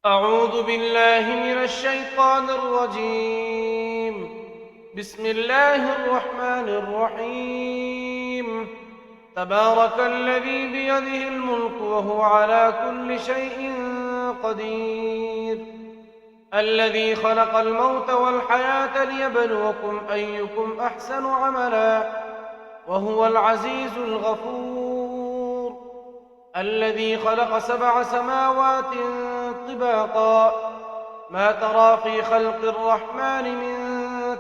أعوذ بالله من الشيطان الرجيم. بسم الله الرحمن الرحيم. تبارك الذي بيده الملك وهو على كل شيء قدير، الذي خلق الموت والحياة ليبلوكم أيكم أحسن عملا، وهو العزيز الغفور، الذي خلق 7 سماوات طباقا، ما ترى في خلق الرحمن من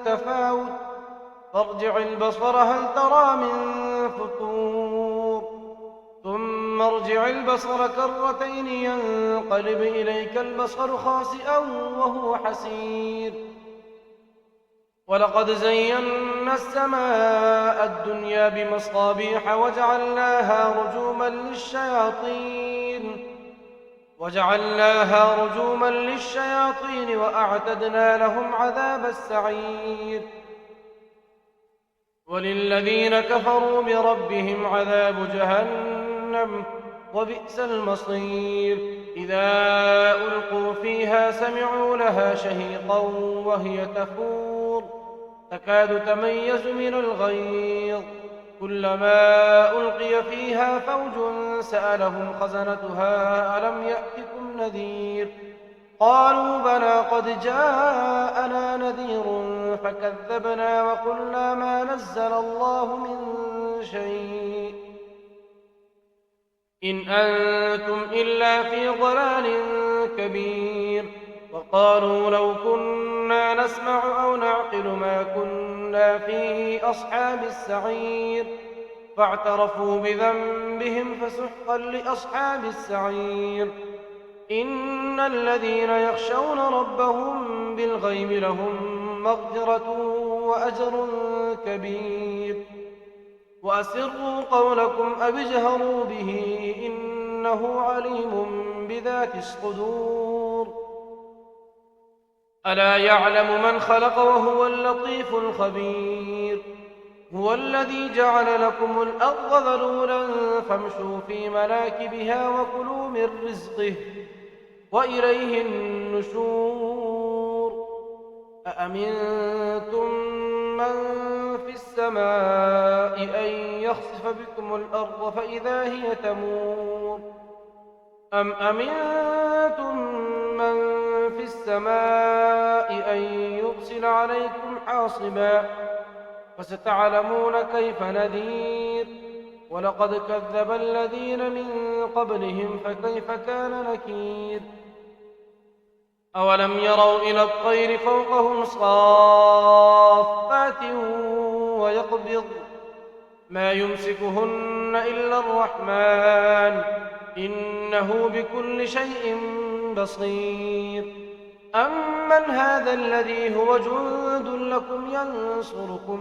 تفاوت، فارجع البصر هل ترى من فطور، ثم ارجع البصر كرتين ينقلب إليك البصر خاسئا وهو حسير. ولقد زينا السماء الدنيا بمصابيح وجعلناها رجوما للشياطين وأعتدنا لهم عذاب السعير. وللذين كفروا بربهم عذاب جهنم وبئس المصير. إذا ألقوا فيها سمعوا لها شهيقا وهي تفور، تكاد تميز من الغيظ، كلما ألقي فيها فوج سألهم خزنتها ألم يأتكم نذير، قالوا بلى قد جاءنا نذير فكذبنا وقلنا ما نزل الله من شيء إن أنتم إلا في ضلال كبير. وقالوا لو كنا نسمع أو نعقل ما كنا في أصحاب السعير، فاعترفوا بذنبهم فسحقا لأصحاب السعير. إن الذين يخشون ربهم بالغيب لهم مغفرة وأجر كبير. وأسروا قولكم أو اجهروا به إنه عليم بذات الصدور. ألا يعلم من خلق وهو اللطيف الخبير. هو الذي جعل لكم الأرض ذلولا فامشوا في مناكبها وكلوا من رزقه وإليه النشور. أأمنتم من في السماء أن يخسف بكم الأرض فإذا هي تمور، أم أمنتم من في السماء أن يرسل عليكم حاصبا، فستعلمون كيف نذير. ولقد كذب الذين من قبلهم فكيف كان نكير. أولم يروا إلى الطير فوقهم صافات ويقبض ما يمسكهن إلا الرحمن إنه بكل شيء بصير. أمن هذا الذي هو جند لكم ينصركم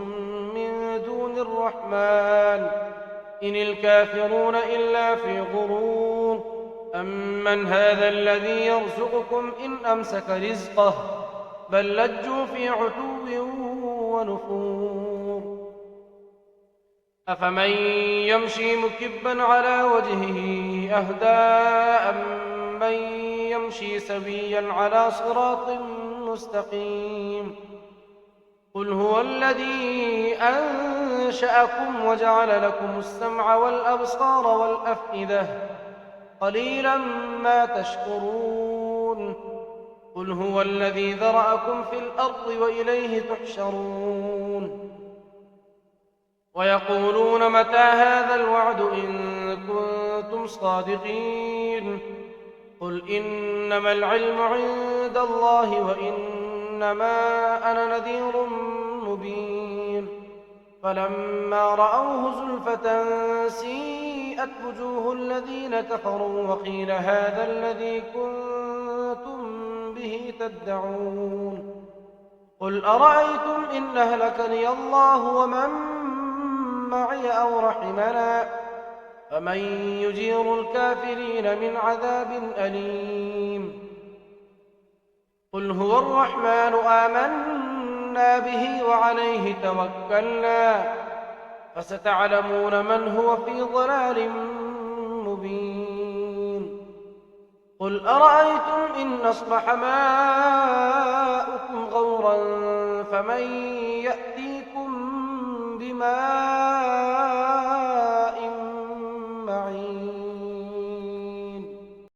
من دون الرحمن إن الكافرون إلا في غرور. أمن هذا الذي يرزقكم إن أمسك رزقه بل لجوا في عتو ونفور. أفمن يمشي مكبا على وجهه أهدى أمن يمشي سويا على صراط مستقيم. قل هو الذي أنشأكم وجعل لكم السمع والأبصار والأفئدة قليلا ما تشكرون. قل هو الذي ذرأكم في الأرض وإليه تحشرون. ويقولون متى هذا الوعد إن كنتم صادقين. قل إنما العلم عند الله وإنما أنا نذير مبين. فلما رأوه زلفة سيئت وجوه الذين كفروا وقيل هذا الذي كنتم به تدعون. قل أرأيتم إن أهلكني الله ومن معي أو رحمنا فمن يجير الكافرين من عذاب أليم. قل هو الرحمن آمنا به وعليه توكلنا فستعلمون من هو في ضلال مبين. قل أرأيتم إن أصبح ماؤكم غورا فمن يأتيكم بماء